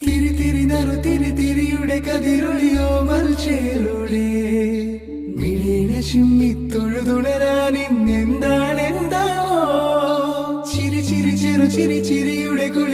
തിരി തിരി നറു തിരി തിരിയുടെ കതിരൊളിയോ മൽച്ചേലൂടെ മിഴിനെ ചിമ്മി തൊഴുതുണരാൻ ഇന്നെന്താണെന്താവോ ചിരി ചിരി ചെറു ചിരി ചിരിയുടെ കുളി